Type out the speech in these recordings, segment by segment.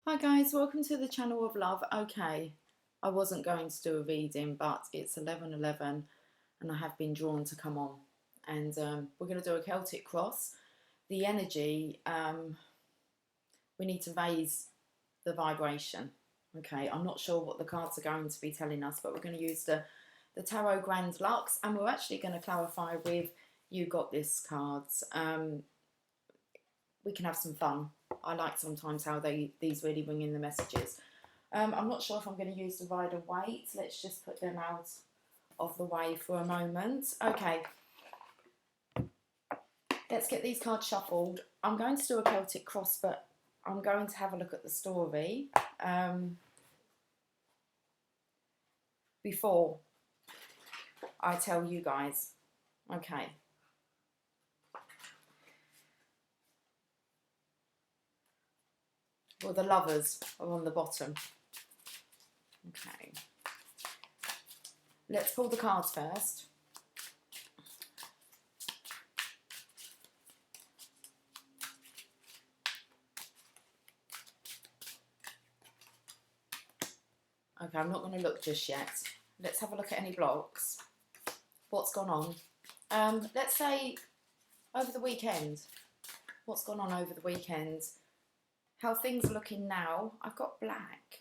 Hi guys, welcome to the channel of love. Okay, I wasn't going to do a reading, but it's 11:11 and I have been drawn to come on. And we're going to do a Celtic cross. The energy, we need to raise the vibration. Okay, I'm not sure what the cards are going to be telling us, but we're going to use the Tarot Grand Lux, and we're actually going to clarify with You Got This cards. We can have some fun. I like sometimes how these really bring in the messages. I'm not sure if I'm going to use the Rider-Waite. Let's just put them out of the way for a moment. Okay, let's get these cards shuffled. I'm going to do a Celtic cross, but I'm going to have a look at the story before I tell you guys. Okay. Well, the lovers are on the bottom. Okay. Let's pull the cards first. Okay, I'm not going to look just yet. Let's have a look at any blocks. What's gone on? Let's say over the weekend. What's gone on over the weekend? How things are looking now. I've got black.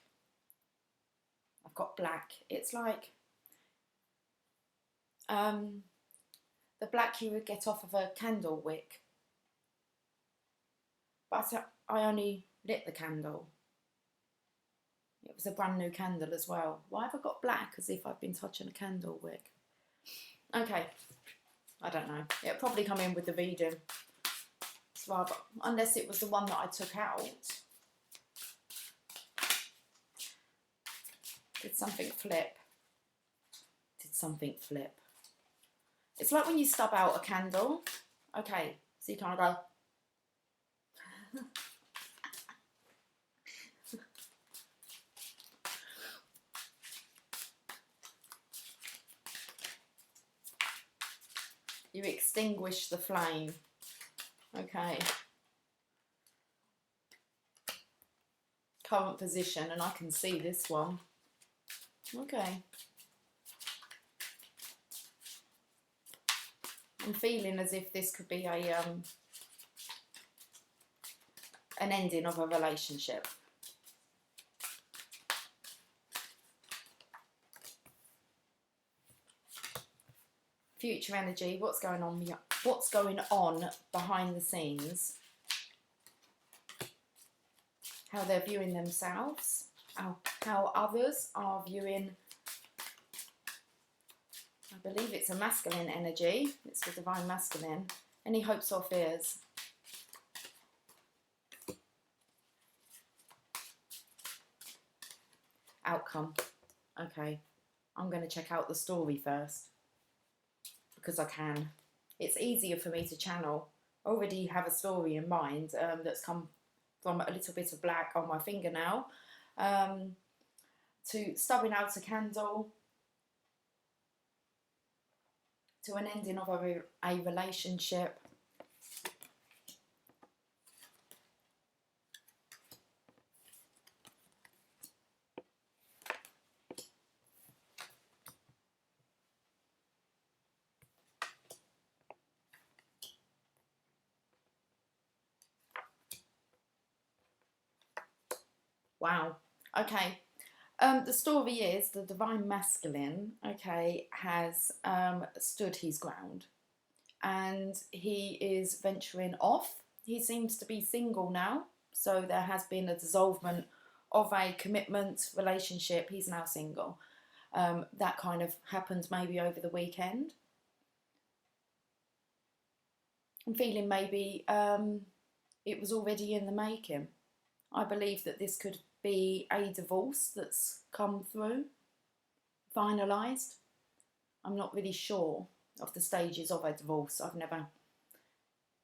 It's like the black you would get off of a candle wick. But I only lit the candle. It was a brand new candle as well. Why have I got black as if I've been touching a candle wick? Okay, I don't know. It'll probably come in with the reading. It's rather, unless it was the one that I took out. Did something flip? Did something flip? It's like when you stub out a candle. Okay, so you kind of go. You extinguish the flame. Okay. Current position, and I can see this one. Okay. I'm feeling as if this could be a an ending of a relationship. Future energy, what's going on behind the scenes, how they're viewing themselves, how others are viewing. I believe it's a masculine energy. It's the divine masculine. Any hopes or fears? Outcome. Okay, I'm going to check out the story first because I can. It's easier for me to channel. I already have a story in mind that's come from a little bit of black on my fingernail to stubbing out a candle to an ending of a relationship. Wow. Okay. The story is the divine masculine, okay, has stood his ground and he is venturing off. He seems to be single now, so there has been a dissolvement of a commitment relationship. He's now single. That kind of happened maybe over the weekend. I'm feeling maybe it was already in the making. I believe that this could be a divorce that's come through, finalised. I'm not really sure of the stages of a divorce. I've never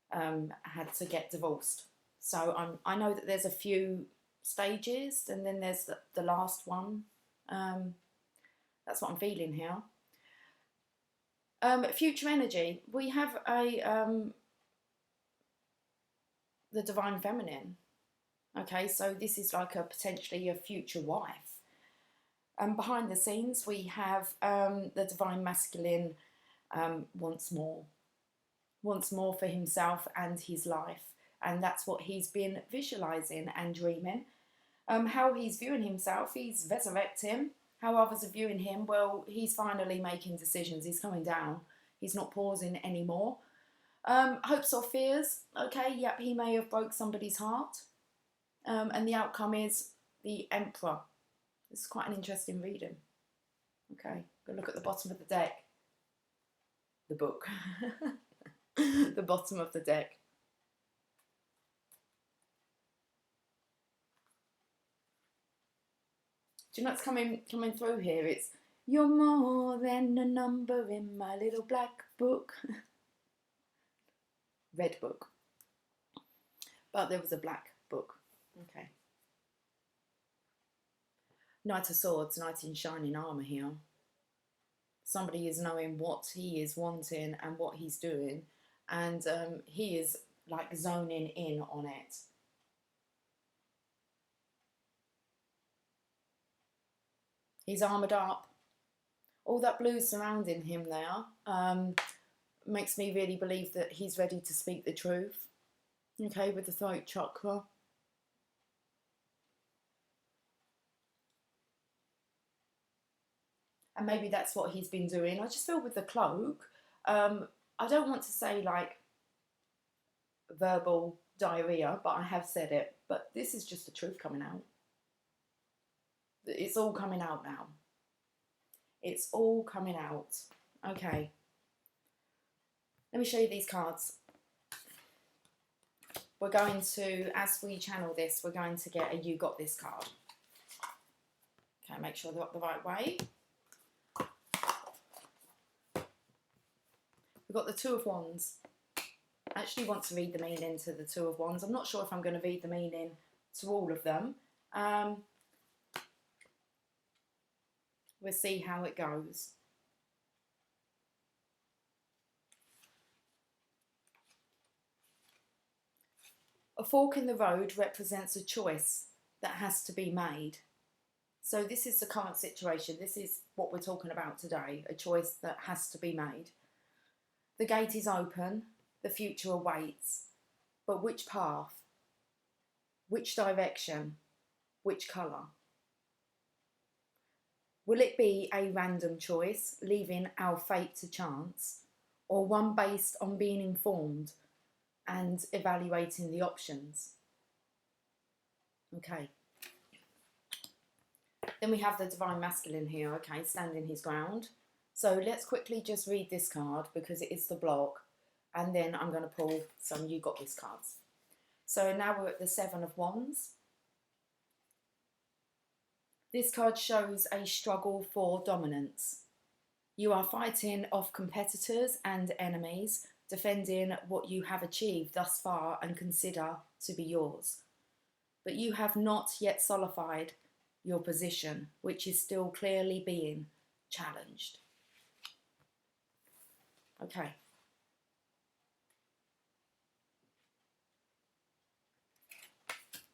had to get divorced. So I know that there's a few stages and then there's the last one. That's what I'm feeling here. Future energy. We have the divine feminine. Okay, so this is like a potentially a future wife. Behind the scenes, we have the divine masculine wants more for himself and his life. And that's what he's been visualizing and dreaming. How he's viewing himself, he's resurrecting. How others are viewing him, well, he's finally making decisions. He's coming down. He's not pausing anymore. Hopes or fears, okay, yep, he may have broke somebody's heart. And the outcome is the Emperor. This is quite an interesting reading. Okay, go look at the bottom of the deck. The book. The bottom of the deck. Do you know what's coming through here? It's, you're more than a number in my little black book. Red book. But there was a black book. Okay. Knight of Swords, knight in shining armour here. Somebody is knowing what he is wanting and what he's doing. And he is like zoning in on it. He's armoured up. All that blue surrounding him there makes me really believe that he's ready to speak the truth. Okay, with the throat chakra. And maybe that's what he's been doing. I just feel with the cloak, I don't want to say like verbal diarrhea, but I have said it. But this is just the truth coming out. It's all coming out now. It's all coming out. Okay. Let me show you these cards. We're going to, as we channel this, we're going to get a You Got This card. Okay, make sure they're up the right way. We've got the Two of Wands. I actually want to read the meaning to the Two of Wands. I'm not sure if I'm going to read the meaning to all of them. We'll see how it goes. A fork in the road represents a choice that has to be made. So this is the current situation. This is what we're talking about today, a choice that has to be made. The gate is open, the future awaits. But which path? Which direction? Which colour? Will it be a random choice, leaving our fate to chance, or one based on being informed and evaluating the options? Okay. Then we have the Divine Masculine here, okay, standing his ground. So let's quickly just read this card because it is the block, and then I'm going to pull some You Got This cards. So now we're at the Seven of Wands. This card shows a struggle for dominance. You are fighting off competitors and enemies, defending what you have achieved thus far and consider to be yours. But you have not yet solidified your position, which is still clearly being challenged. Okay.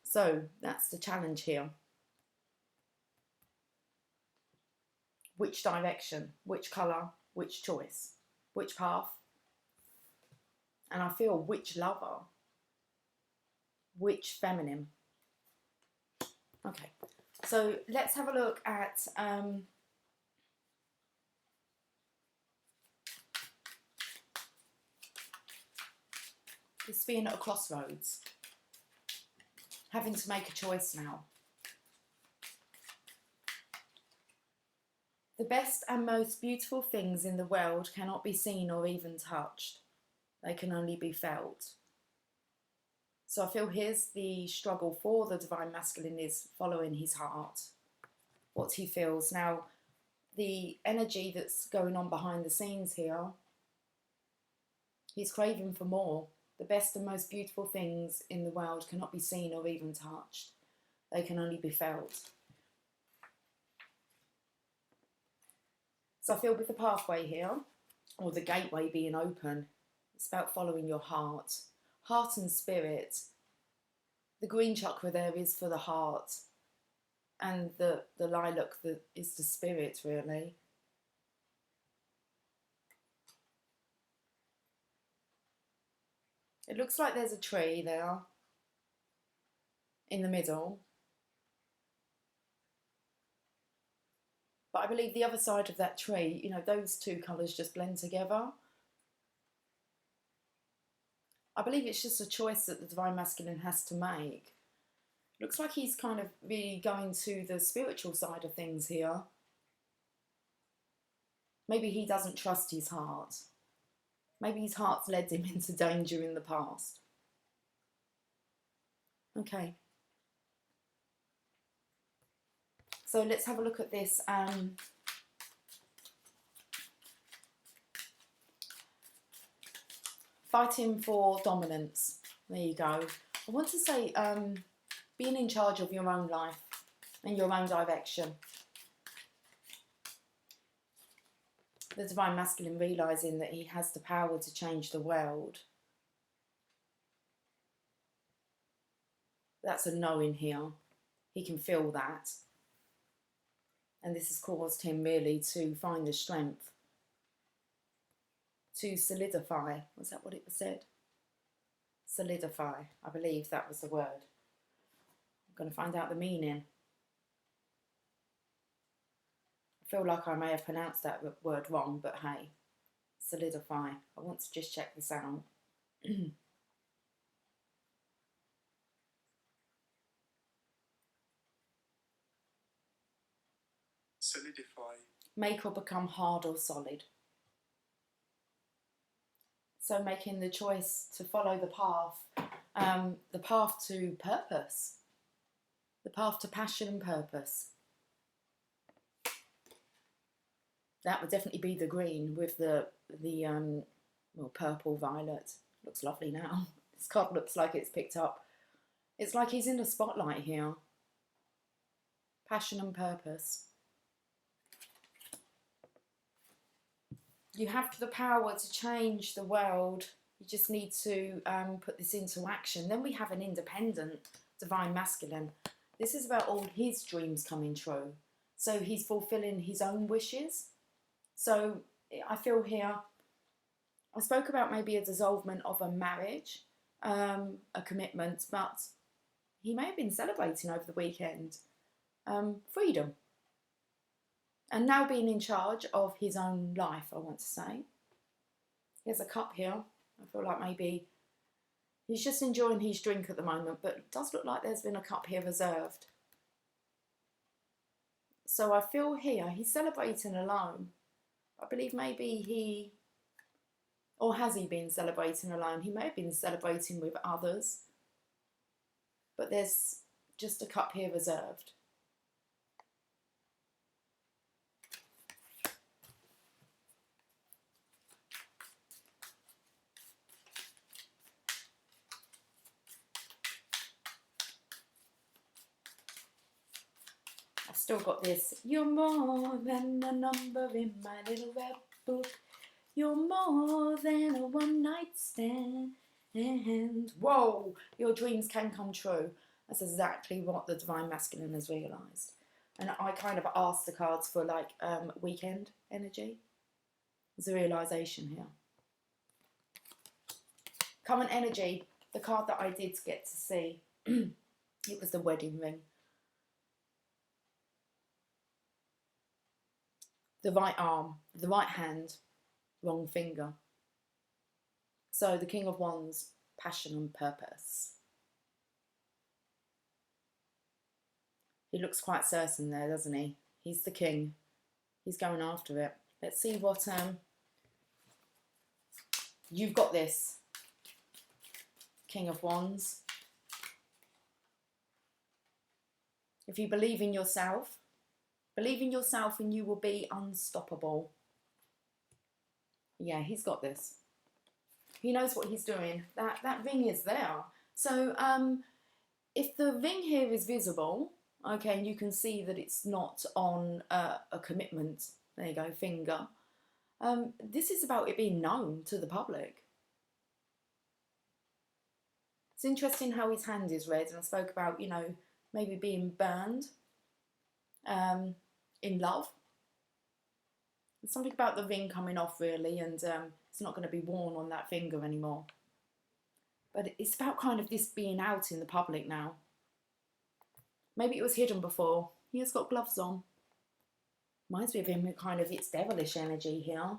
So that's the challenge here. Which direction, which colour, which choice, which path? And I feel which lover, which feminine. Okay, so let's have a look at this being at a crossroads, having to make a choice now. The best and most beautiful things in the world cannot be seen or even touched. They can only be felt. So I feel here's the struggle for the Divine Masculine is following his heart, what he feels. Now, the energy that's going on behind the scenes here, he's craving for more. The best and most beautiful things in the world cannot be seen or even touched. They can only be felt. So I feel with the pathway here, or the gateway being open, it's about following your heart. Heart and spirit. The green chakra there is for the heart, and the lilac is the spirit, really. It looks like there's a tree there in the middle. But I believe the other side of that tree, you know, those two colours just blend together. I believe it's just a choice that the Divine Masculine has to make. Looks like he's kind of really going to the spiritual side of things here. Maybe he doesn't trust his heart. Maybe his heart's led him into danger in the past. Okay. So let's have a look at this. Fighting for dominance. There you go. I want to say being in charge of your own life and your own direction. The Divine Masculine realising that he has the power to change the world. That's a no in here. He can feel that. And this has caused him really to find the strength to solidify. Was that what it was said? Solidify. I believe that was the word. I'm going to find out the meaning. I feel like I may have pronounced that word wrong, but hey, solidify. I want to just check this out. Solidify. Make or become hard or solid. So making the choice to follow the path to purpose, the path to passion and purpose. That would definitely be the green with the well, purple, violet. Looks lovely now. This card looks like it's picked up. It's like he's in the spotlight here. Passion and purpose. You have the power to change the world. You just need to put this into action. Then we have an independent Divine Masculine. This is about all his dreams coming true. So he's fulfilling his own wishes. So I feel here, I spoke about maybe a dissolvement of a marriage, a commitment, but he may have been celebrating over the weekend freedom. And now being in charge of his own life, I want to say. There's a cup here. I feel like maybe he's just enjoying his drink at the moment, but it does look like there's been a cup here reserved. So I feel here, he's celebrating alone. I believe maybe or has he been celebrating alone? He may have been celebrating with others, but there's just a cup here reserved. I've still got this. You're more than a number in my little red book. You're more than a one-night stand. Whoa, your dreams can come true. That's exactly what the Divine Masculine has realised. And I kind of asked the cards for like weekend energy. There's a realisation here. Current energy, the card that I did get to see, it was the wedding ring. The right arm, the right hand, wrong finger. So the King of Wands, passion and purpose. He looks quite certain there, doesn't he? He's the king. He's going after it. Let's see what you've got this. King of Wands. If you believe in yourself and you will be unstoppable. Yeah, he's got this. He knows what he's doing. That ring is there. So if the ring here is visible, okay, and you can see that it's not on a commitment, there you go, finger. This is about it being known to the public. It's interesting how his hand is red, and I spoke about, you know, maybe being burned in love. There's something about the ring coming off, really, and it's not going to be worn on that finger anymore. But it's about kind of this being out in the public now. Maybe it was hidden before. He has got gloves on. Reminds me of him with kind of its devilish energy here.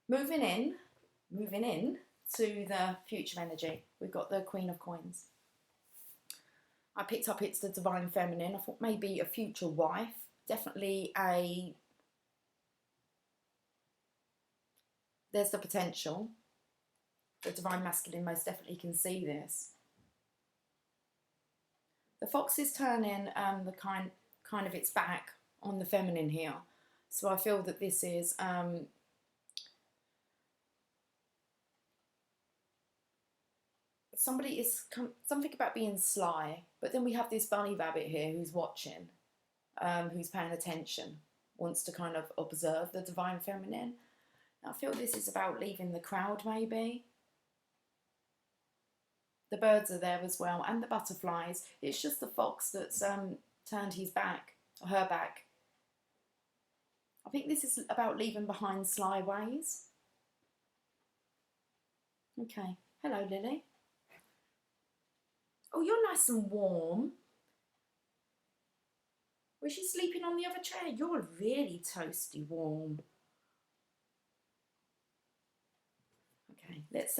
Moving in to the future energy. We've got the Queen of Coins. I picked up it's the Divine Feminine. I thought maybe a future wife. Definitely there's the potential. The Divine Masculine most definitely can see this. The fox is turning the kind of its back on the feminine here. So I feel that this is somebody is something about being sly, but then we have this bunny rabbit here who's watching, who's paying attention, wants to kind of observe the Divine Feminine. I feel this is about leaving the crowd, maybe. The birds are there as well, and the butterflies. It's just the fox that's turned his back, or her back. I think this is about leaving behind sly ways. Okay, hello Lily. Oh, you're nice and warm. Was she sleeping on the other chair? You're really toasty warm. Okay, let's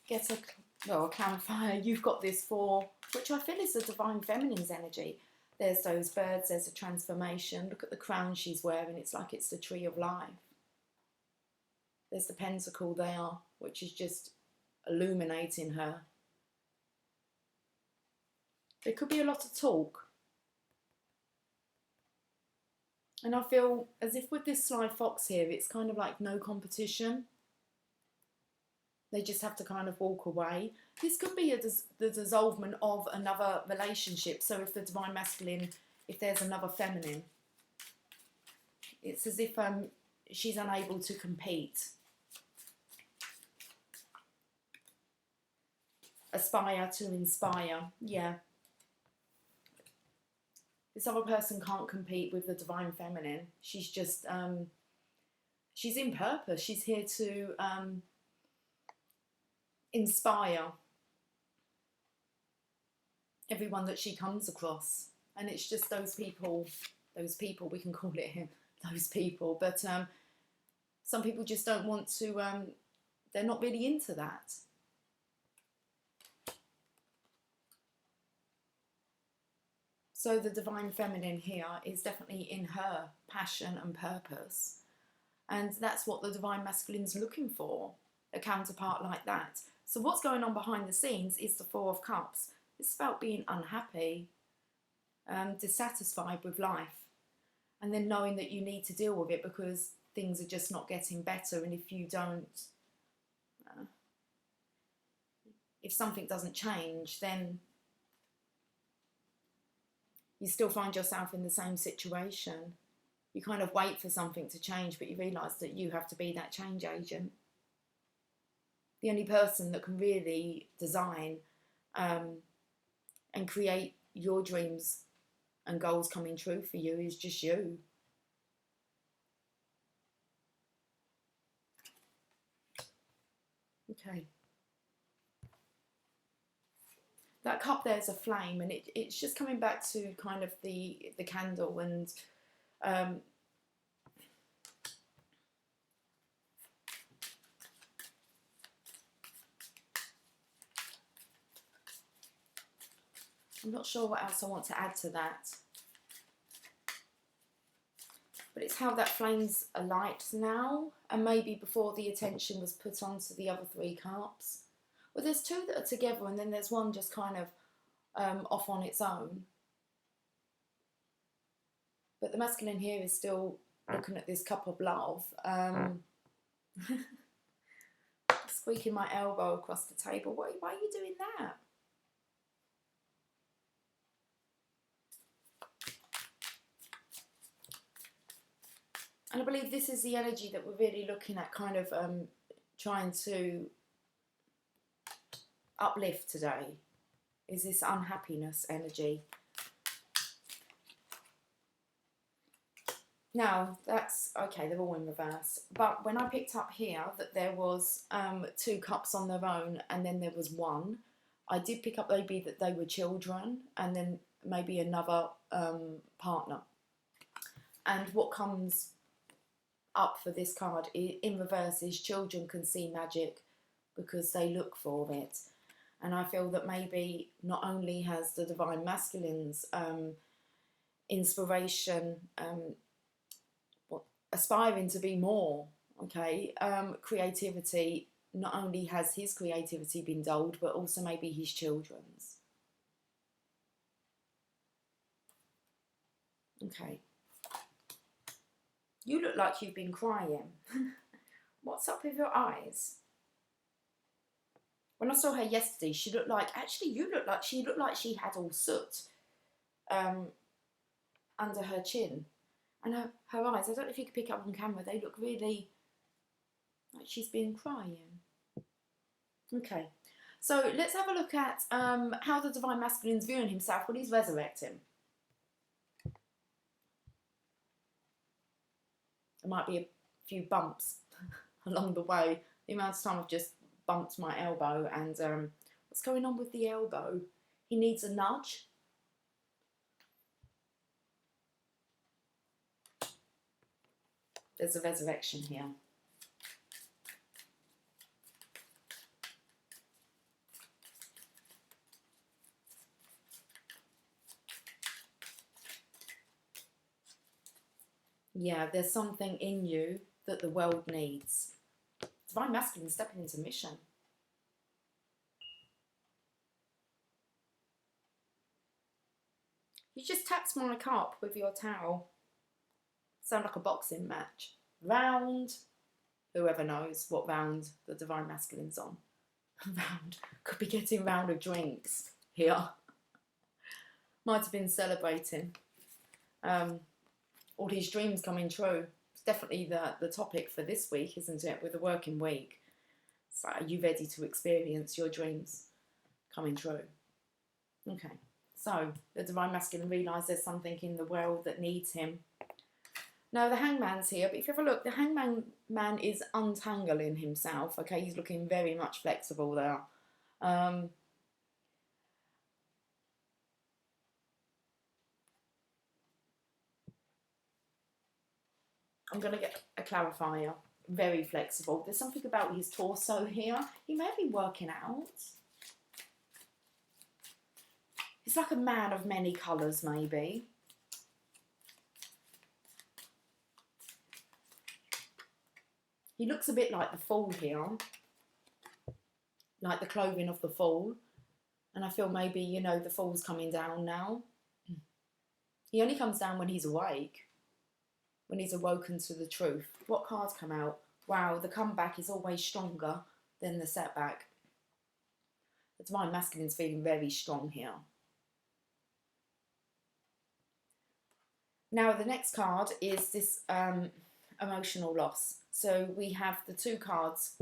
get a clarifier. You've got this for, which I feel is the Divine Feminine's energy. There's those birds, there's a transformation. Look at the crown she's wearing. It's like it's the tree of life. There's the pentacle there, which is just illuminating her. There could be a lot of talk. And I feel as if with this sly fox here, it's kind of like no competition. They just have to kind of walk away. This could be the dissolvement of another relationship. So if the Divine Masculine, if there's another feminine, it's as if she's unable to compete. Aspire to inspire, yeah. This other person can't compete with the Divine Feminine. She's just, she's in purpose. She's here to inspire everyone that she comes across. And it's just those people, we can call it him, those people. But some people just don't want to, they're not really into that. So the Divine Feminine here is definitely in her passion and purpose. And that's what the Divine Masculine's looking for, a counterpart like that. So what's going on behind the scenes is the Four of Cups. It's about being unhappy, dissatisfied with life, and then knowing that you need to deal with it because things are just not getting better. And if you don't, if something doesn't change, then you still find yourself in the same situation. You kind of wait for something to change, but you realise that you have to be that change agent. The only person that can really design and create your dreams and goals coming true for you is just you. Okay. That cup there's a flame, and it's just coming back to kind of the candle, and I'm not sure what else I want to add to that. But it's how that flame's alight now, and maybe before the attention was put onto the other three cups. Well, there's two that are together, and then there's one just kind of off on its own. But the masculine here is still looking at this cup of love. Squeaking my elbow across the table. Why are you doing that? And I believe this is the energy that we're really looking at, kind of trying to uplift today, is this unhappiness energy. Now, that's okay, they're all in reverse. But when I picked up here that there was 2 cups on their own and then there was 1, I did pick up maybe that they were children and then maybe another partner. And what comes up for this card in reverse is children can see magic because they look for it. And I feel that maybe not only has the Divine Masculine's inspiration, aspiring to be more, okay, creativity, not only has his creativity been dulled, but also maybe his children's. Okay. You look like you've been crying. What's up with your eyes? When I saw her yesterday, she looked like, actually she looked like she had all soot under her chin. And her eyes, I don't know if you could pick up on camera, they look really like she's been crying. Okay, so let's have a look at how the Divine Masculine's viewing himself when he's resurrecting. There might be a few bumps along the way. The amount of time I've just bumped my elbow, and what's going on with the elbow? He needs a nudge. There's a resurrection here. Yeah, there's something in you that the world needs. Divine Masculine stepping into mission. You just tapped my cup with your towel. Sound like a boxing match. Round. Whoever knows what round the Divine Masculine's on. Round. Could be getting round of drinks here. Might have been celebrating. All his dreams coming true. It's definitely the topic for this week, isn't it? With the working week. So are you ready to experience your dreams coming true? Okay. So the Divine Masculine realises there's something in the world that needs him. Now the Hangman's here, but if you have a look, the Hangman man is untangling himself. Okay, he's looking very much flexible there. I'm going to get a clarifier. Very flexible. There's something about his torso here. He may be working out. He's like a man of many colours, maybe. He looks a bit like the Fool here. Like the clothing of the Fool. And I feel maybe, you know, the Fool's coming down now. He only comes down when he's awake. When he's awoken to the truth. What cards come out? Wow, the comeback is always stronger than the setback. The Divine Masculine's feeling very strong here. Now the next card is this emotional loss. So we have the 2 cards.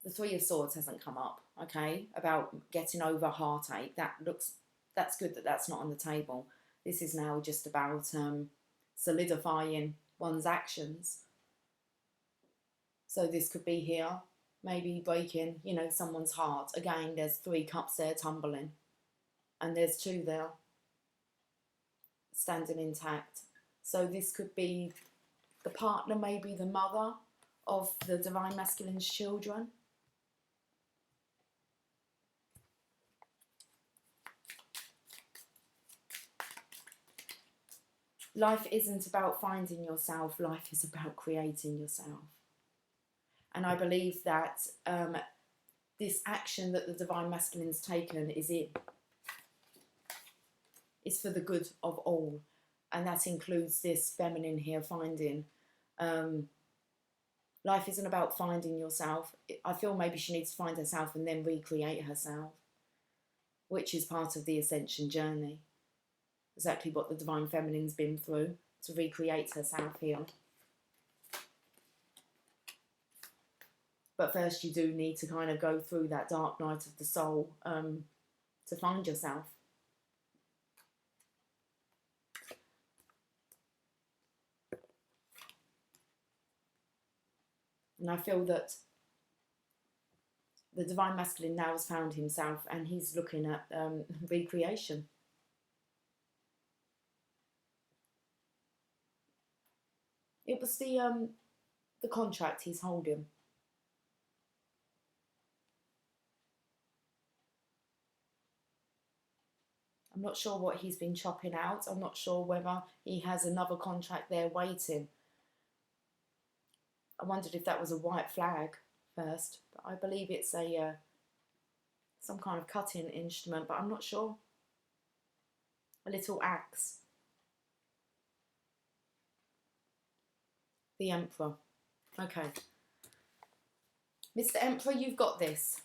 The 3 of Swords hasn't come up, okay, about getting over heartache. That's good that that's not on the table. This is now just about solidifying one's actions. So this could be here, maybe breaking, you know, someone's heart. Again, there's 3 cups there tumbling. And there's 2 there, standing intact. So this could be the partner, maybe the mother of the Divine Masculine's children. Life isn't about finding yourself, life is about creating yourself. And I believe that this action that the Divine Masculine's taken is for the good of all. And that includes this feminine here finding. Life isn't about finding yourself. I feel maybe she needs to find herself and then recreate herself, which is part of the ascension journey. Exactly what the Divine Feminine's been through to recreate herself here. But first you do need to kind of go through that dark night of the soul to find yourself. And I feel that the Divine Masculine now has found himself, and he's looking at recreation. It was the contract he's holding. I'm not sure what he's been chopping out. I'm not sure whether he has another contract there waiting. I wondered if that was a white flag first, but I believe it's a some kind of cutting instrument, but I'm not sure. A little axe. The Emperor. Okay. Mr. Emperor, you've got this.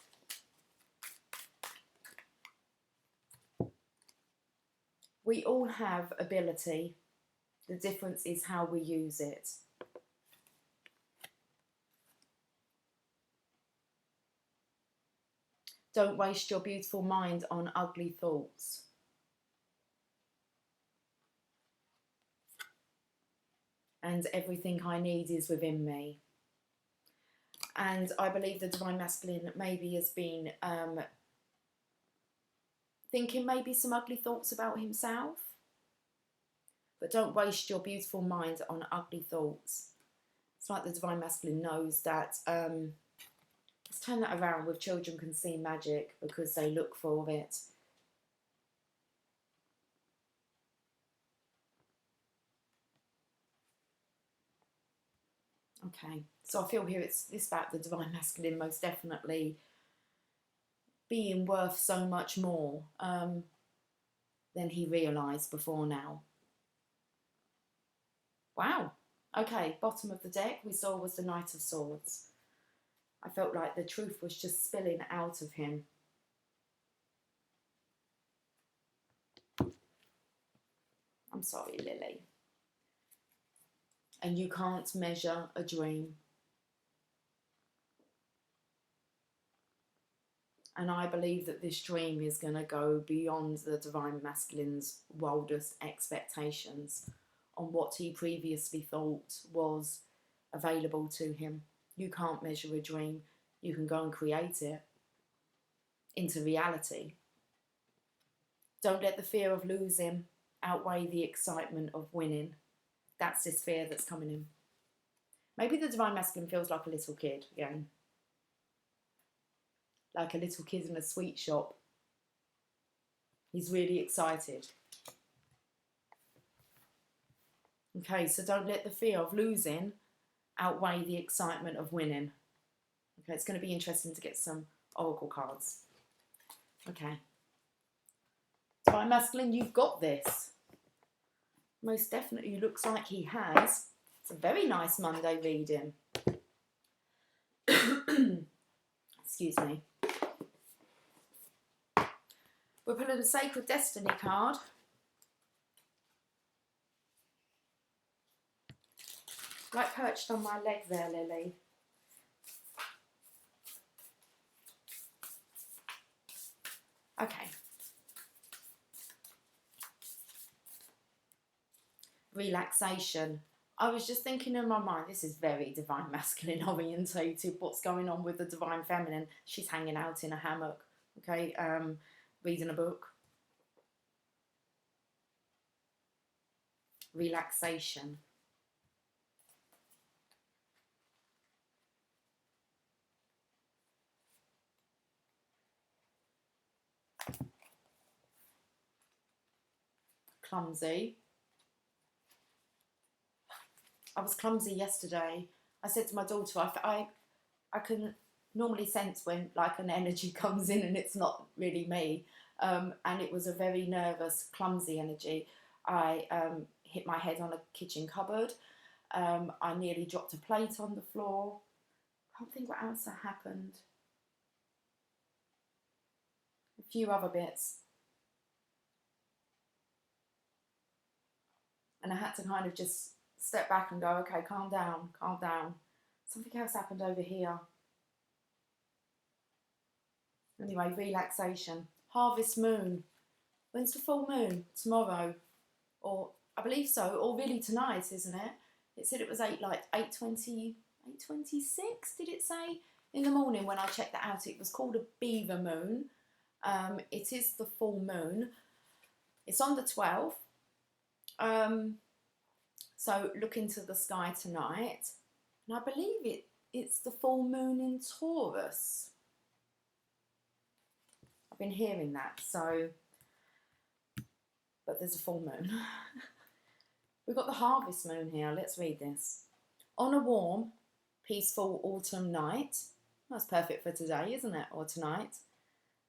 We all have ability. The difference is how we use it. Don't waste your beautiful mind on ugly thoughts. And everything I need is within me. And I believe the Divine Masculine maybe has been thinking maybe some ugly thoughts about himself. But don't waste your beautiful mind on ugly thoughts. It's like the Divine Masculine knows that, let's turn that around, with children can see magic because they look for it. Okay, so I feel here it's about the Divine Masculine most definitely being worth so much more than he realised before now. Wow. Okay, bottom of the deck we saw was the Knight of Swords. I felt like the truth was just spilling out of him. I'm sorry, Lily. And you can't measure a dream. And I believe that this dream is going to go beyond the Divine Masculine's wildest expectations on what he previously thought was available to him. You can't measure a dream. You can go and create it into reality. Don't let the fear of losing outweigh the excitement of winning. That's this fear that's coming in. Maybe the Divine Masculine feels like a little kid again. Like a little kid in a sweet shop. He's really excited. Okay, so don't let the fear of losing outweigh the excitement of winning. Okay, it's going to be interesting to get some oracle cards. Okay. Divine Masculine, you've got this. Most definitely looks like he has. It's a very nice Monday reading. Excuse me. We're pulling a Sacred Destiny card. Like perched on my leg there, Lily. Okay. Relaxation. I was just thinking in my mind, this is very Divine Masculine orientated. What's going on with the Divine Feminine? She's hanging out in a hammock, okay, reading a book. Relaxation. Clumsy. I was clumsy yesterday. I said to my daughter, I can normally sense when like an energy comes in and it's not really me. And it was a very nervous, clumsy energy. I hit my head on a kitchen cupboard. I nearly dropped a plate on the floor. Can't think what else happened. A few other bits. And I had to kind of just step back and go, okay, calm down, calm down. Something else happened over here. Anyway, relaxation. Harvest moon. When's the full moon? Tomorrow. Or, I believe so, or really tonight, isn't it? It said it was 8:26, did it say? In the morning when I checked that out, it was called a beaver moon. It is the full moon. It's on the 12th. So look into the sky tonight. And I believe it's the full moon in Taurus. I've been hearing that, so... But there's a full moon. We've got the harvest moon here. Let's read this. On a warm, peaceful autumn night, that's perfect for today, isn't it? Or tonight.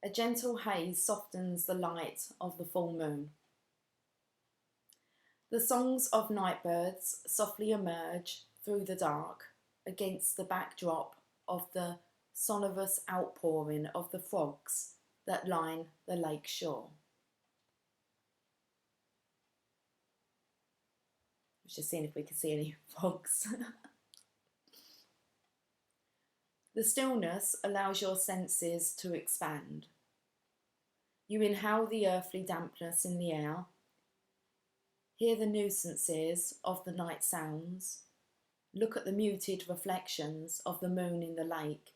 A gentle haze softens the light of the full moon. The songs of night birds softly emerge through the dark against the backdrop of the sonorous outpouring of the frogs that line the lake shore. I was just seeing if we could see any frogs. The stillness allows your senses to expand. You inhale the earthly dampness in the air, hear the nuisances of the night sounds, look at the muted reflections of the moon in the lake,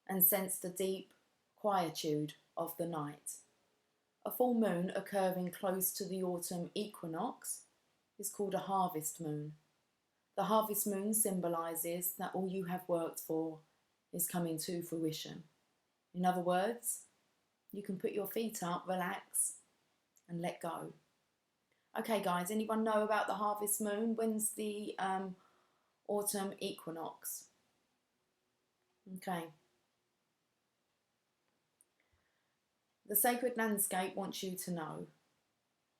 and sense the deep quietude of the night. A full moon occurring close to the autumn equinox is called a harvest moon. The harvest moon symbolises that all you have worked for is coming to fruition. In other words, you can put your feet up, relax, and let go. Okay, guys, anyone know about the harvest moon? When's the autumn equinox? Okay. The sacred landscape wants you to know.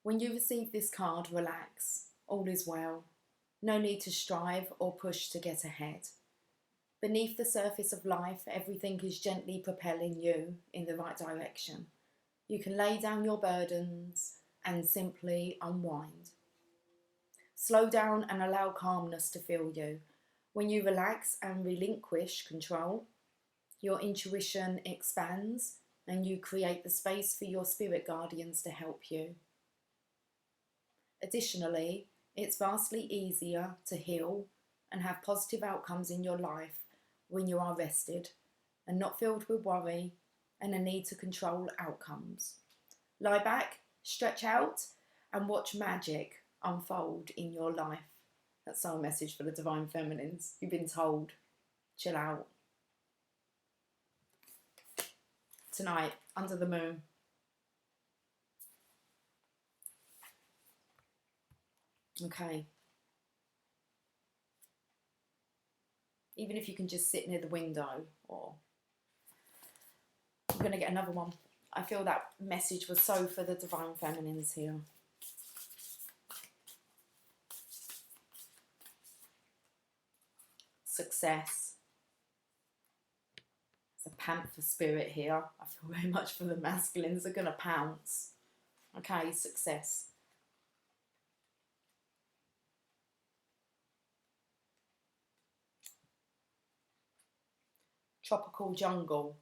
When you receive this card, relax. All is well. No need to strive or push to get ahead. Beneath the surface of life, everything is gently propelling you in the right direction. You can lay down your burdens and simply unwind. Slow down and allow calmness to fill you. When you relax and relinquish control, your intuition expands and you create the space for your spirit guardians to help you. Additionally, it's vastly easier to heal and have positive outcomes in your life when you are rested and not filled with worry and a need to control outcomes. Lie back, stretch out, and watch magic unfold in your life. That's our message for the Divine Feminines. You've been told, chill out. Tonight, under the moon. Okay. Even if you can just sit near the window, or I'm going to get another one. I feel that message was so for the Divine Feminines here. Success. It's a panther spirit here. I feel very much for the masculines. They're going to pounce. Okay, success. Tropical jungle.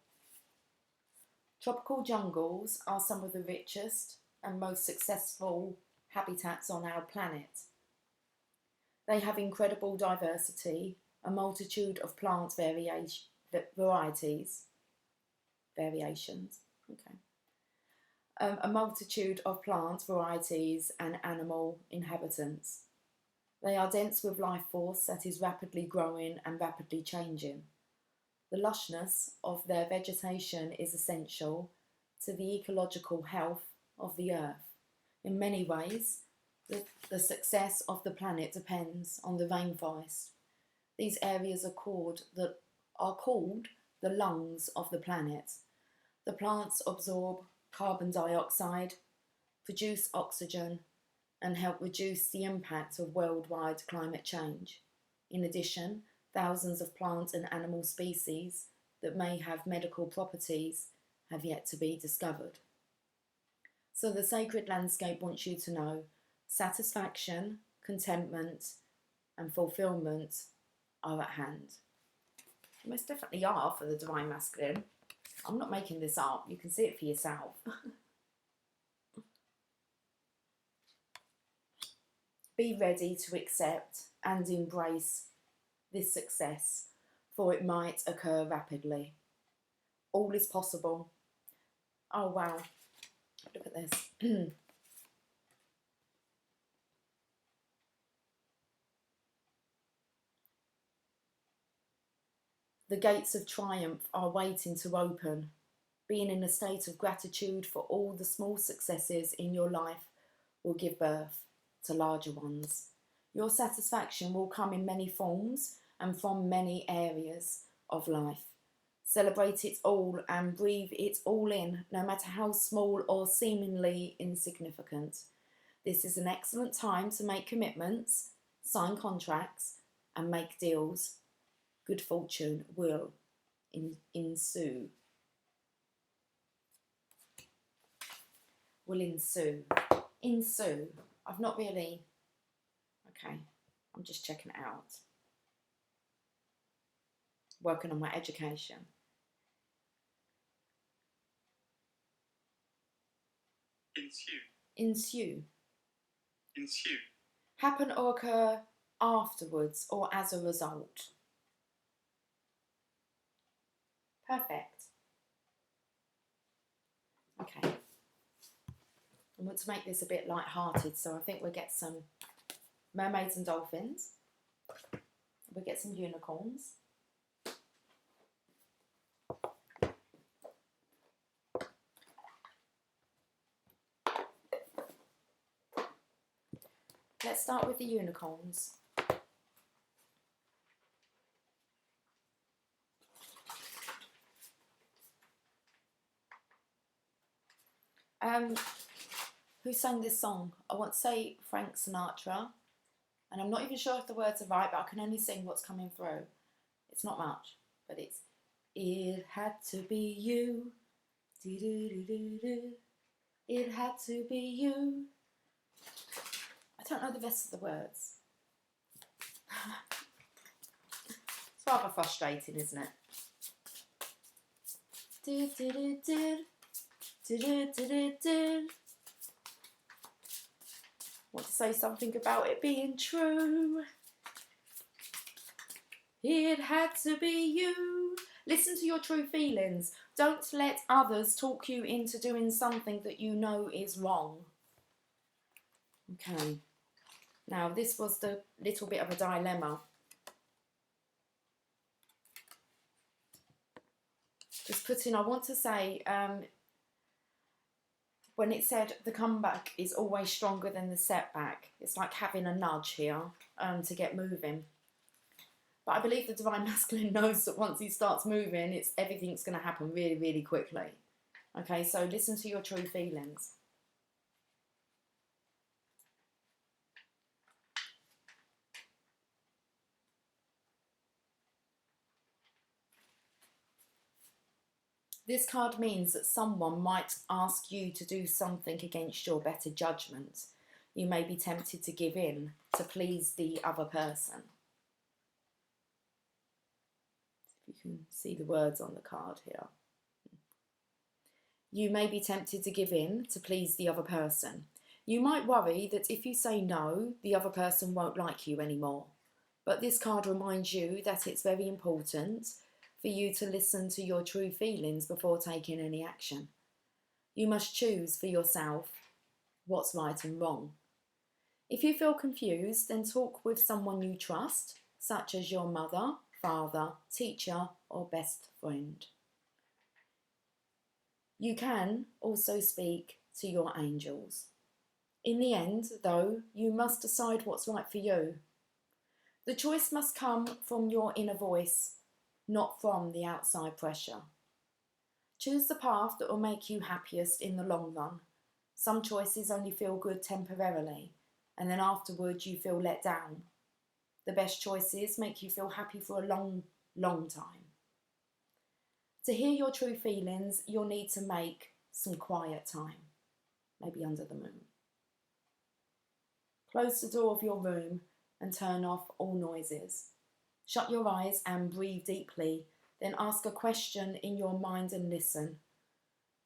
Tropical jungles are some of the richest and most successful habitats on our planet. They have incredible diversity, a multitude of plant variations, a multitude of plant varieties and animal inhabitants. They are dense with life force that is rapidly growing and rapidly changing. The lushness of their vegetation is essential to the ecological health of the earth. In many ways, the success of the planet depends on the rainforest. These areas are called the lungs of the planet. The plants absorb carbon dioxide, produce oxygen, and help reduce the impact of worldwide climate change. In addition, thousands of plant and animal species that may have medical properties have yet to be discovered. So the sacred landscape wants you to know satisfaction, contentment, and fulfillment are at hand. They most definitely are for the Divine Masculine. I'm not making this up. You can see it for yourself. Be ready to accept and embrace this success, for it might occur rapidly. All is possible. Oh, wow. Look at this. The gates of triumph are waiting to open. Being in a state of gratitude for all the small successes in your life will give birth to larger ones. Your satisfaction will come in many forms and from many areas of life. Celebrate it all and breathe it all in, no matter how small or seemingly insignificant. This is an excellent time to make commitments, sign contracts, and make deals. Good fortune will ensue. Will ensue. Ensue. I've not really... Okay, I'm just checking it out. Working on my education. Ensue. Ensue. Ensue. Happen or occur afterwards or as a result. Perfect. Okay. I want to make this a bit light-hearted, so I think we'll get some mermaids and dolphins. We'll get some unicorns. Let's start with the unicorns. Who sang this song? I want to say Frank Sinatra, and I'm not even sure if the words are right, but I can only sing what's coming through. It's not much, but it's "It had to be you, do-do-do-do-do. It had to be you." I don't know the rest of the words. It's rather frustrating, isn't it? Do-do-do-do. Do-do-do-do-do. Want to say something about it being true. It had to be you. Listen to your true feelings. Don't let others talk you into doing something that you know is wrong. Okay. Now, this was the little bit of a dilemma. Just put in, I want to say, when it said the comeback is always stronger than the setback, it's like having a nudge here to get moving. But I believe the Divine Masculine knows that once he starts moving, everything's going to happen really, really quickly. Okay, so listen to your true feelings. This card means that someone might ask you to do something against your better judgment. You may be tempted to give in to please the other person. You can see the words on the card here. You may be tempted to give in to please the other person. You might worry that if you say no, the other person won't like you anymore. But this card reminds you that it's very important for you to listen to your true feelings before taking any action. You must choose for yourself what's right and wrong. If you feel confused, then talk with someone you trust, such as your mother, father, teacher, or best friend. You can also speak to your angels. In the end, though, you must decide what's right for you. The choice must come from your inner voice, not from the outside pressure. Choose the path that will make you happiest in the long run. Some choices only feel good temporarily, and then afterwards you feel let down. The best choices make you feel happy for a long, long time. To hear your true feelings, you'll need to make some quiet time, maybe under the moon. Close the door of your room and turn off all noises. Shut your eyes and breathe deeply Then ask a question in your mind and listen.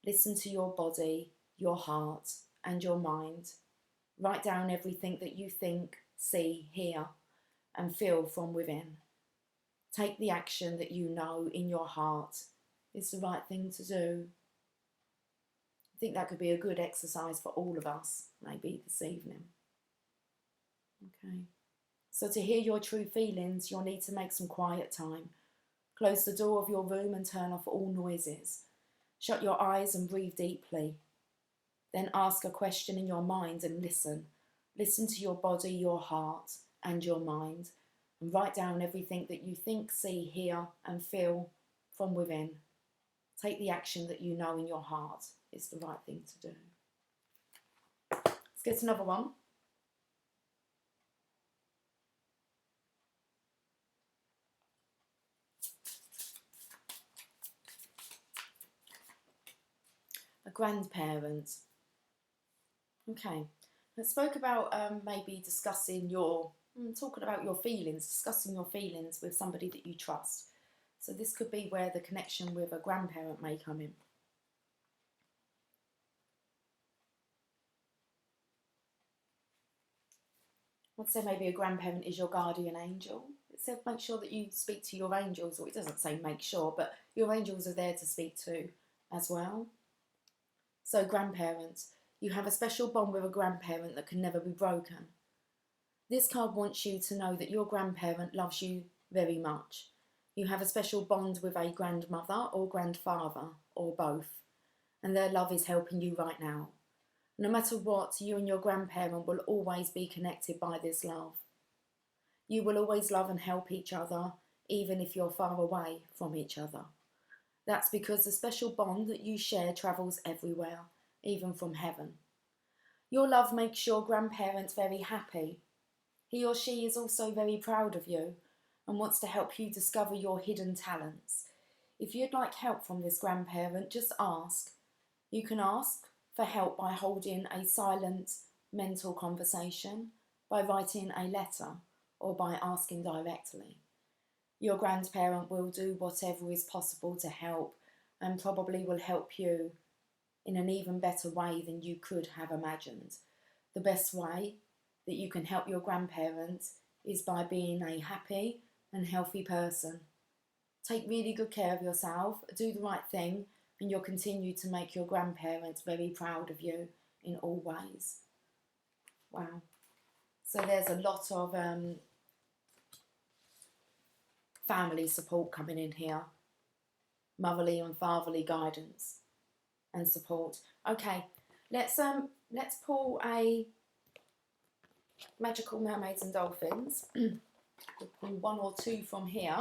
Listen to your body, your heart, and your mind. Write down everything that you think, see, hear, and feel from within. Take the action that you know in your heart is the right thing to do. I think that could be a good exercise for all of us, maybe this evening. Okay. So to hear your true feelings, you'll need to make some quiet time. Close the door of your room and turn off all noises. Shut your eyes and breathe deeply. Then ask a question in your mind and listen. Listen to your body, your heart, and your mind. And write down everything that you think, see, hear, and feel from within. Take the action that you know in your heart is the right thing to do. Let's get to another one. A grandparent. Okay, let's spoke about maybe discussing talking about your feelings, discussing your feelings with somebody that you trust. So this could be where the connection with a grandparent may come in. I'd say maybe a grandparent is your guardian angel. It said make sure that you speak to your angels, or it doesn't say make sure, but your angels are there to speak to as well. So grandparents, you have a special bond with a grandparent that can never be broken. This card wants you to know that your grandparent loves you very much. You have a special bond with a grandmother or grandfather, or both, and their love is helping you right now. No matter what, you and your grandparent will always be connected by this love. You will always love and help each other, even if you're far away from each other. That's because the special bond that you share travels everywhere, even from heaven. Your love makes your grandparent very happy. He or she is also very proud of you and wants to help you discover your hidden talents. If you'd like help from this grandparent, just ask. You can ask for help by holding a silent mental conversation, by writing a letter, or by asking directly. Your grandparent will do whatever is possible to help, and probably will help you in an even better way than you could have imagined. The best way that you can help your grandparents is by being a happy and healthy person. Take really good care of yourself, do the right thing, and you'll continue to make your grandparents very proud of you in all ways. Wow. So there's a lot of family support coming in here. Motherly and fatherly guidance and support. Okay, let's pull a Magical Mermaids and Dolphins. We'll pull one or two from here.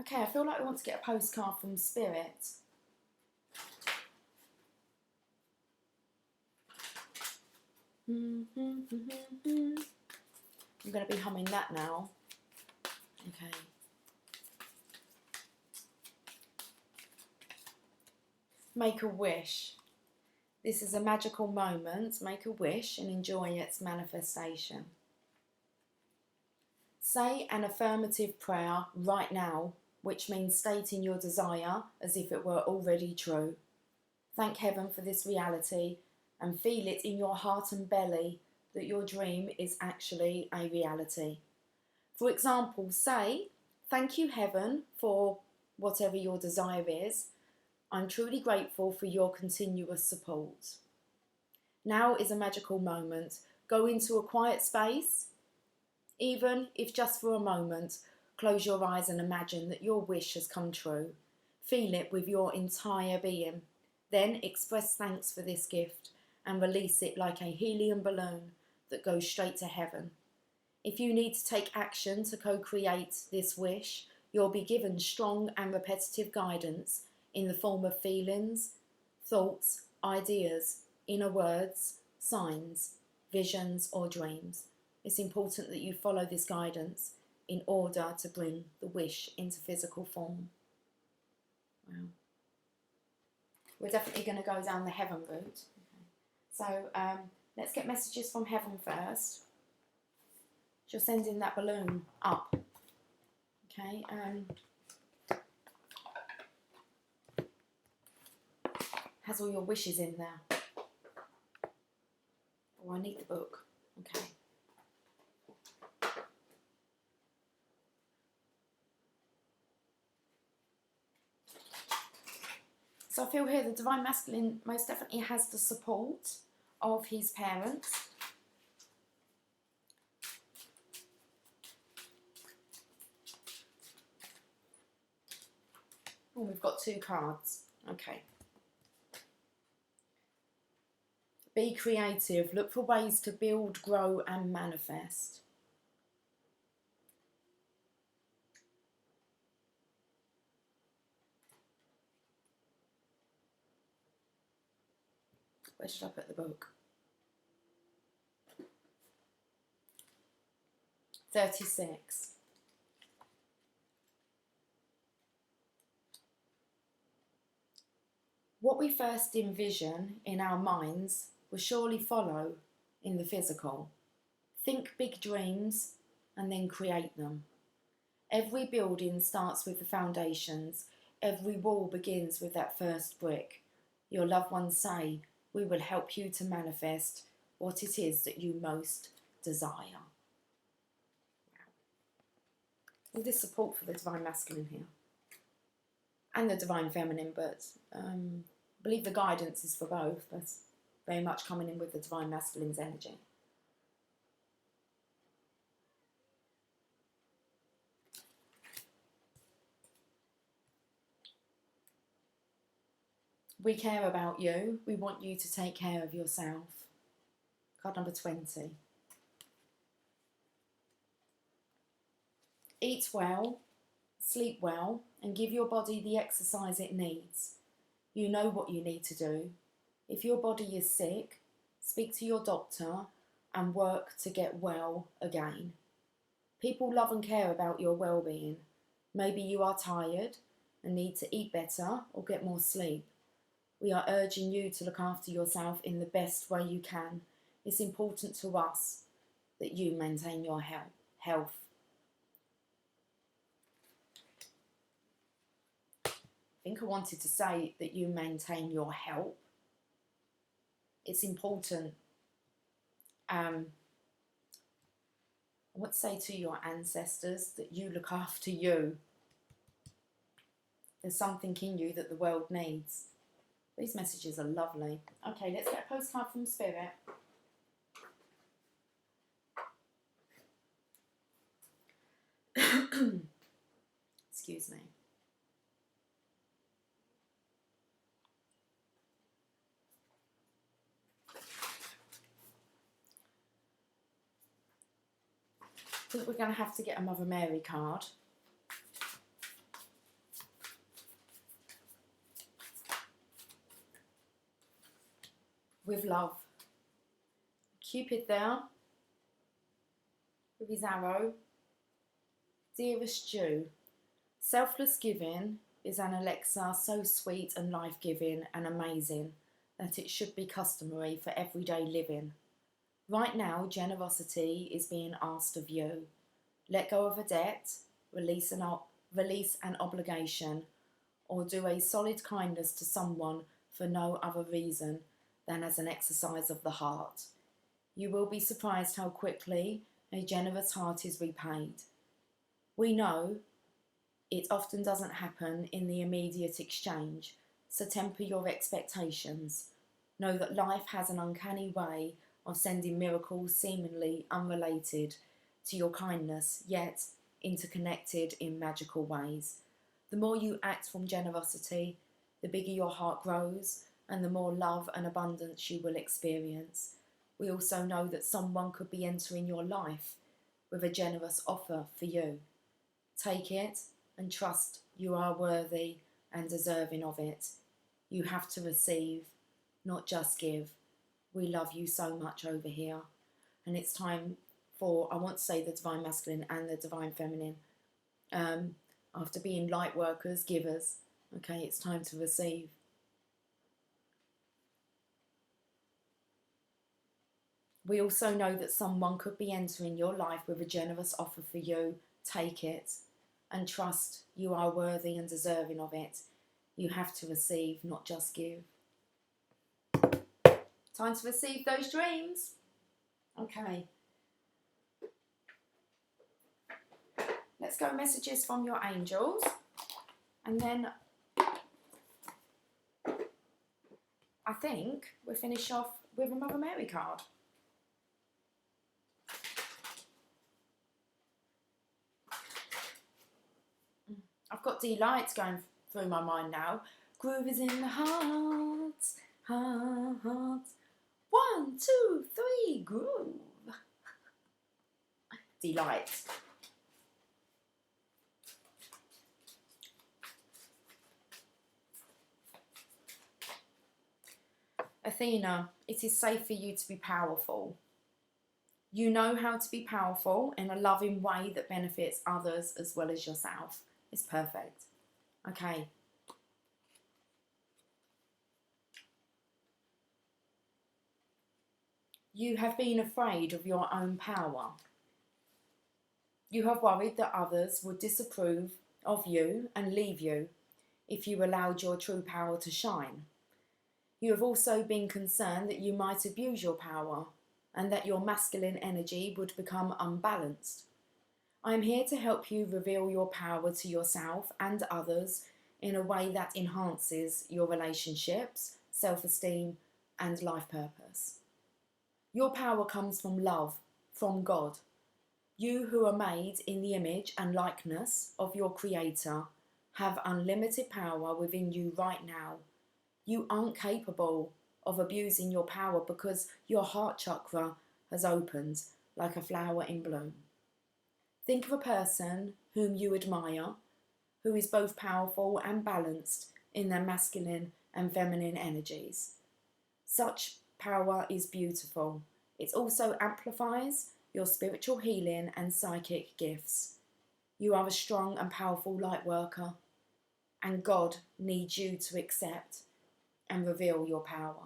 Okay, I feel like I want to get a postcard from Spirit. I'm going to be humming that now. Okay. Make a wish. This is a magical moment. Make a wish and enjoy its manifestation. Say an affirmative prayer right now, which means stating your desire as if it were already true. Thank heaven for this reality and feel it in your heart and belly that your dream is actually a reality. For example, say, thank you heaven for whatever your desire is. I'm truly grateful for your continuous support. Now is a magical moment. Go into a quiet space. Even if just for a moment, close your eyes and imagine that your wish has come true. Feel it with your entire being. Then express thanks for this gift and release it like a helium balloon that goes straight to heaven. If you need to take action to co-create this wish, you'll be given strong and repetitive guidance in the form of feelings, thoughts, ideas, inner words, signs, visions or dreams. It's important that you follow this guidance in order to bring the wish into physical form. Wow. We're definitely going to go down the heaven route. Okay. So let's get messages from heaven first. Just sending that balloon up. Okay, has all your wishes in there. Oh, I need the book. Okay. So I feel here the Divine Masculine most definitely has the support of his parents. Oh, we've got 2 cards. Okay. Be creative. Look for ways to build, grow and manifest. Where should I put the book? 36. What we first envision in our minds will surely follow in the physical. Think big dreams and then create them. Every building starts with the foundations. Every wall begins with that first brick. Your loved ones say, we will help you to manifest what it is that you most desire. All this support for the Divine Masculine here. And the Divine Feminine, but I believe the guidance is for both, but very much coming in with the Divine Masculine's energy. We care about you. We want you to take care of yourself. Card number 20. Eat well, sleep well, and give your body the exercise it needs. You know what you need to do. If your body is sick, speak to your doctor and work to get well again. People love and care about your well-being. Maybe you are tired and need to eat better or get more sleep. We are urging you to look after yourself in the best way you can. It's important to us that you maintain your health. I think I wanted to say that you maintain your health. It's important. I want to say to your ancestors that you look after you. There's something in you that the world needs. These messages are lovely. Okay, let's get a postcard from Spirit. Excuse me. I think we're going to have to get a Mother Mary card. With love. Cupid there. With his arrow. Dearest Jew, selfless giving is an elixir so sweet and life-giving and amazing that it should be customary for everyday living. Right now, generosity is being asked of you. Let go of a debt, release an obligation, or do a solid kindness to someone for no other reason than as an exercise of the heart. You will be surprised how quickly a generous heart is repaid. We know it often doesn't happen in the immediate exchange, so temper your expectations. Know that life has an uncanny way of sending miracles seemingly unrelated to your kindness, yet interconnected in magical ways. The more you act from generosity, the bigger your heart grows and the more love and abundance you will experience. We also know that someone could be entering your life with a generous offer for you. Take it and trust you are worthy and deserving of it. You have to receive, not just give. We love you so much over here. And it's time for, I want to say, the Divine Masculine and the Divine Feminine. After being light workers, givers, okay, it's time to receive. We also know that someone could be entering your life with a generous offer for you. Take it and trust you are worthy and deserving of it. You have to receive, not just give. Time to receive those dreams. Okay. Let's go messages from your angels. And then I think we'll finish off with a Mother Mary card. I've got delights going through my mind now. Groove is in the heart, heart. 1, 2, 3, groove. Delight. Athena, it is safe for you to be powerful. You know how to be powerful in a loving way that benefits others as well as yourself. It's perfect. Okay. You have been afraid of your own power. You have worried that others would disapprove of you and leave you if you allowed your true power to shine. You have also been concerned that you might abuse your power and that your masculine energy would become unbalanced. I am here to help you reveal your power to yourself and others in a way that enhances your relationships, self-esteem, and life purpose. Your power comes from love, from God. You who are made in the image and likeness of your Creator have unlimited power within you right now. You aren't capable of abusing your power because your heart chakra has opened like a flower in bloom. Think of a person whom you admire, who is both powerful and balanced in their masculine and feminine energies. Such power is beautiful. It also amplifies your spiritual healing and psychic gifts. You are a strong and powerful light worker, and God needs you to accept and reveal your power.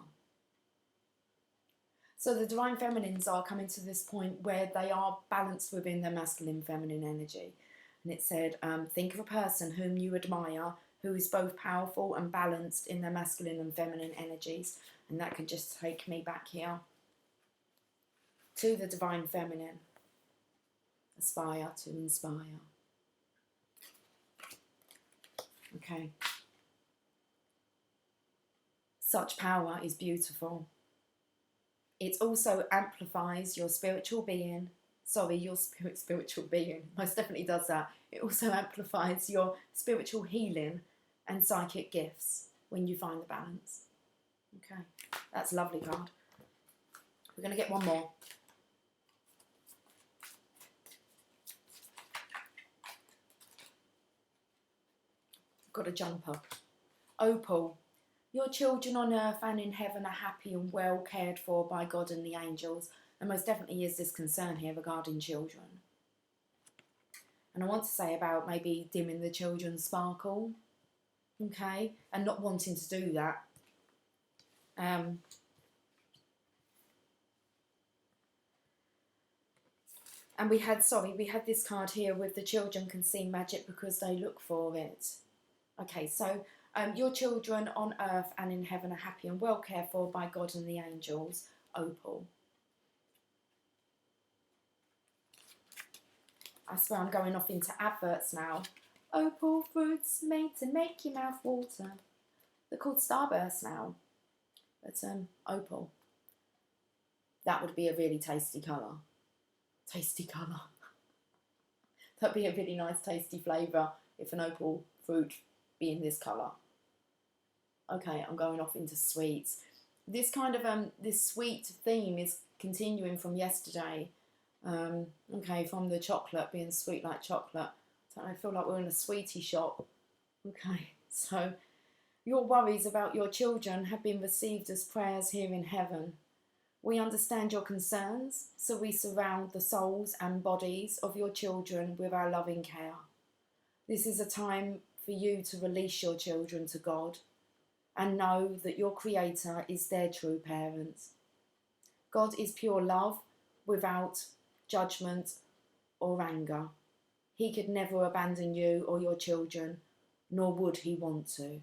So the divine feminines are coming to this point where they are balanced within their masculine feminine energy. And it said, think of a person whom you admire, who is both powerful and balanced in their masculine and feminine energies. And that can just take me back here to the divine feminine. Aspire to inspire. Okay. Such power is beautiful. It also amplifies your spiritual being. Sorry, your spiritual being. Most definitely does that. It also amplifies your spiritual healing and psychic gifts when you find the balance. Okay, that's a lovely card. We're going to get one more. Got a jumper. Opal. Your children on earth and in heaven are happy and well cared for by God and the angels. And most definitely is this concern here regarding children. And I want to say about maybe dimming the children's sparkle. Okay? And not wanting to do that. And we had this card here with the children can see magic because they look for it. Okay, so your children on earth and in heaven are happy and well cared for by God and the angels. Opal. I swear I'm going off into adverts now. Opal fruits made to make your mouth water. They're called Starburst now. But opal. That would be a really tasty colour. Tasty colour. That'd be a really nice tasty flavour if an opal fruit be in this colour. Okay, I'm going off into sweets. This kind of this sweet theme is continuing from yesterday. Okay, from the chocolate being sweet like chocolate. So I feel like we're in a sweetie shop. Okay, so your worries about your children have been received as prayers here in heaven. We understand your concerns, so we surround the souls and bodies of your children with our loving care. This is a time for you to release your children to God and know that your Creator is their true parent. God is pure love without judgment or anger. He could never abandon you or your children, nor would he want to.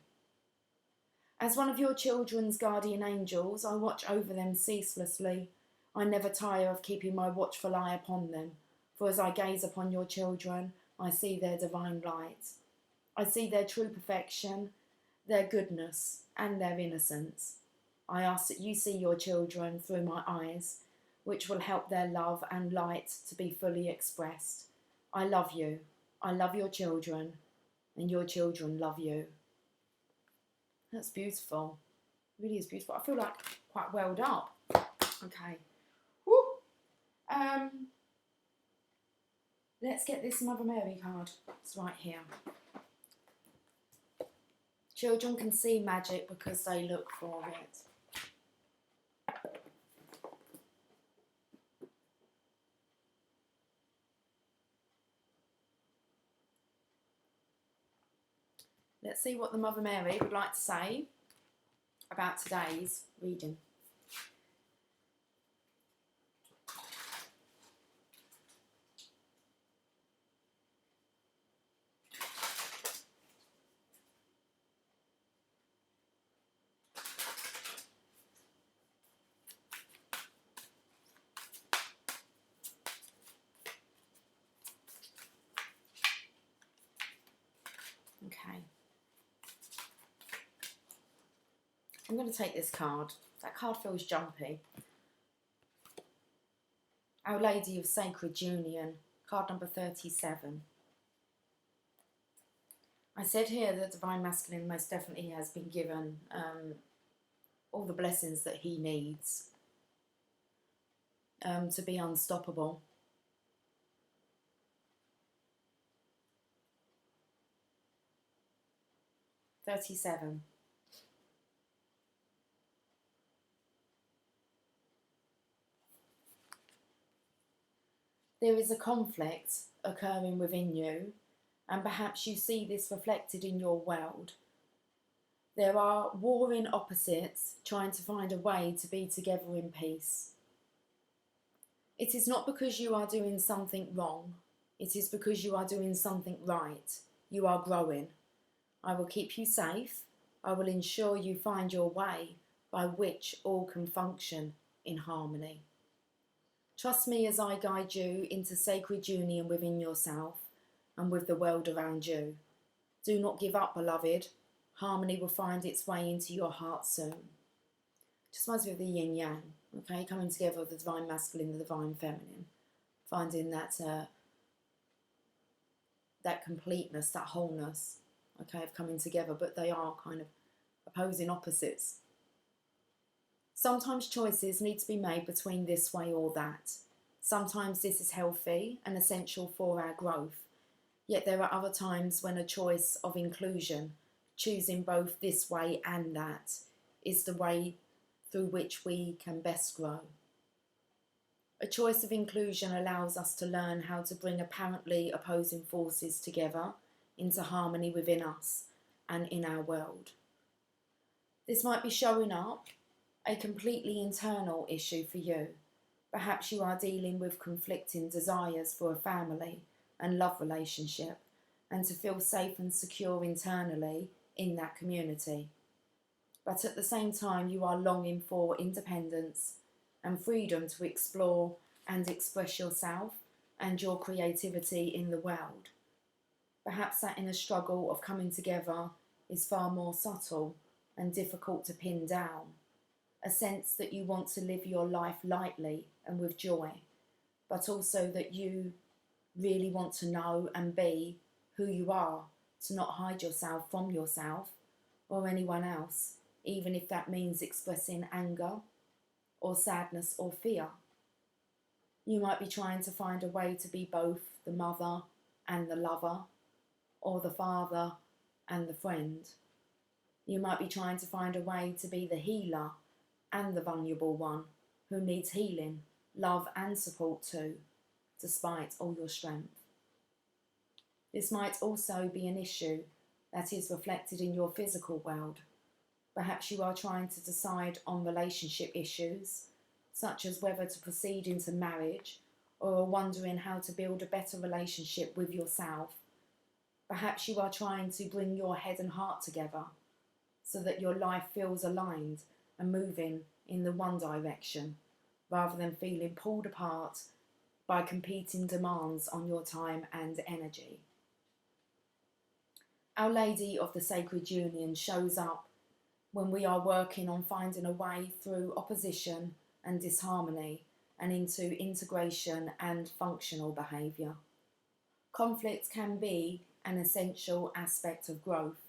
As one of your children's guardian angels, I watch over them ceaselessly. I never tire of keeping my watchful eye upon them, for as I gaze upon your children, I see their divine light. I see their true perfection, their goodness, and their innocence. I ask that you see your children through my eyes, which will help their love and light to be fully expressed. I love you. I love your children, and your children love you. That's beautiful. It really is beautiful. I feel like quite welled up. Okay. Woo. Let's get this Mother Mary card. It's right here. Children can see magic because they look for it. Let's see what the Mother Mary would like to say about today's reading. Okay. I'm going to take this card. That card feels jumpy. Our Lady of Sacred Union, card number 37. I said here that Divine Masculine most definitely has been given all the blessings that he needs to be unstoppable. $37. There is a conflict occurring within you, and perhaps you see this reflected in your world. There are warring opposites trying to find a way to be together in peace. It is not because you are doing something wrong. It is because you are doing something right. You are growing. I will keep you safe. I will ensure you find your way by which all can function in harmony. Trust me as I guide you into sacred union within yourself and with the world around you. Do not give up, beloved. Harmony will find its way into your heart soon. Just reminds me of the yin yang, okay? Coming together of the divine masculine, the divine feminine. Finding that that completeness, that wholeness, okay, of coming together, but they are kind of opposing opposites. Sometimes choices need to be made between this way or that. Sometimes this is healthy and essential for our growth. Yet there are other times when a choice of inclusion, choosing both this way and that, is the way through which we can best grow. A choice of inclusion allows us to learn how to bring apparently opposing forces together into harmony within us and in our world. This might be showing up a completely internal issue for you. Perhaps you are dealing with conflicting desires for a family and love relationship and to feel safe and secure internally in that community. But at the same time, you are longing for independence and freedom to explore and express yourself and your creativity in the world. Perhaps that inner struggle of coming together is far more subtle and difficult to pin down. A sense that you want to live your life lightly and with joy, but also that you really want to know and be who you are, to not hide yourself from yourself or anyone else, even if that means expressing anger or sadness or fear. You might be trying to find a way to be both the mother and the lover, or the father and the friend. You might be trying to find a way to be the healer and the vulnerable one who needs healing, love and support too, despite all your strength. This might also be an issue that is reflected in your physical world. Perhaps you are trying to decide on relationship issues, such as whether to proceed into marriage or are wondering how to build a better relationship with yourself. Perhaps you are trying to bring your head and heart together so that your life feels aligned and moving in the one direction, rather than feeling pulled apart by competing demands on your time and energy. Our Lady of the Sacred Union shows up when we are working on finding a way through opposition and disharmony and into integration and functional behaviour. Conflict can be an essential aspect of growth,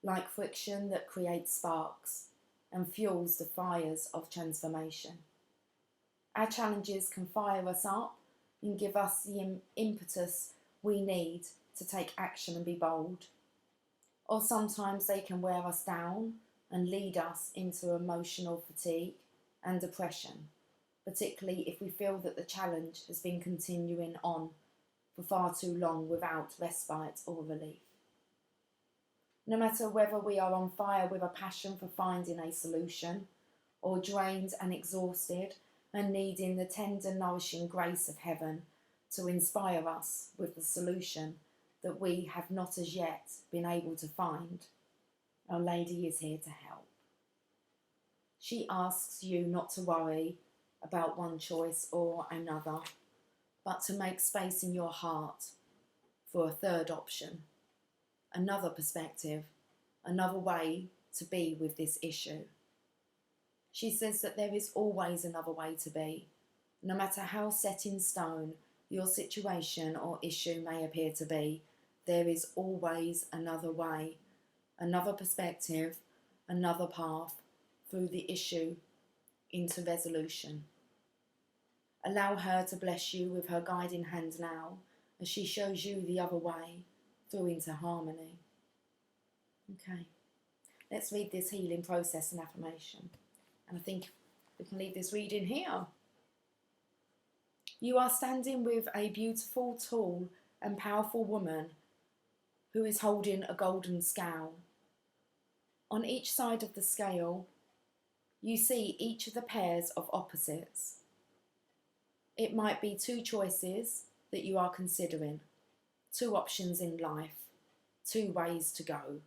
like friction that creates sparks and fuels the fires of transformation. Our challenges can fire us up and give us the impetus we need to take action and be bold. Or sometimes they can wear us down and lead us into emotional fatigue and depression, particularly if we feel that the challenge has been continuing on for far too long without respite or relief. No matter whether we are on fire with a passion for finding a solution, or drained and exhausted and needing the tender, nourishing grace of heaven to inspire us with the solution that we have not as yet been able to find, Our Lady is here to help. She asks you not to worry about one choice or another, but to make space in your heart for a third option, another perspective, another way to be with this issue. She says that there is always another way to be, no matter how set in stone your situation or issue may appear to be. There is always another way, another perspective, another path through the issue into resolution. Allow her to bless you with her guiding hand now as she shows you the other way through into harmony. Okay, let's read this healing process and affirmation. And I think we can leave this reading here. You are standing with a beautiful, tall and powerful woman who is holding a golden scale. On each side of the scale, you see each of the pairs of opposites. It might be two choices that you are considering, two options in life, two ways to go,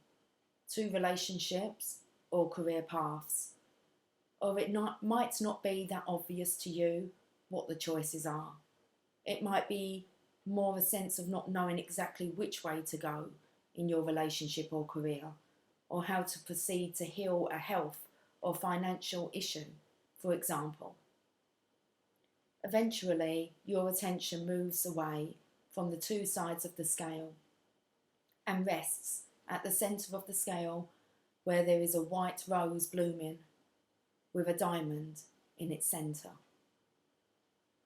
two relationships or career paths. Or it might not be that obvious to you what the choices are. It might be more a sense of not knowing exactly which way to go in your relationship or career, or how to proceed to heal a health or financial issue, for example. Eventually, your attention moves away from the two sides of the scale and rests at the centre of the scale where there is a white rose blooming with a diamond in its centre.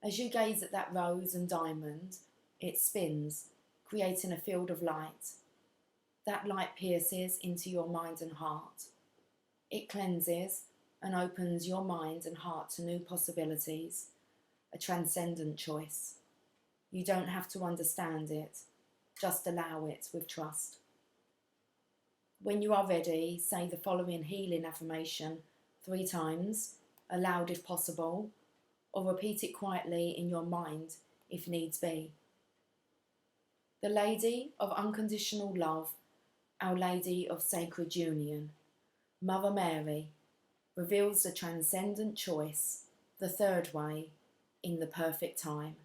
As you gaze at that rose and diamond, it spins, creating a field of light. That light pierces into your mind and heart. It cleanses and opens your mind and heart to new possibilities, a transcendent choice. You don't have to understand it, just allow it with trust. When you are ready, say the following healing affirmation 3 times, aloud if possible, or repeat it quietly in your mind if needs be. The Lady of Unconditional Love, Our Lady of Sacred Union, Mother Mary, reveals the transcendent choice, the third way, in the perfect time.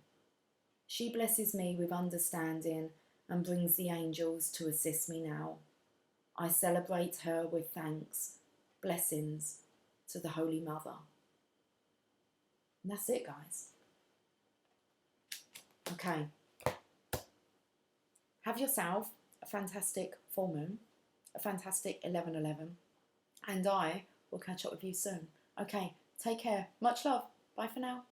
She blesses me with understanding and brings the angels to assist me now. I celebrate her with thanks, blessings to the Holy Mother. And that's it, guys. Okay. Have yourself a fantastic full moon, a fantastic 11/11, and I will catch up with you soon. Okay, take care. Much love. Bye for now.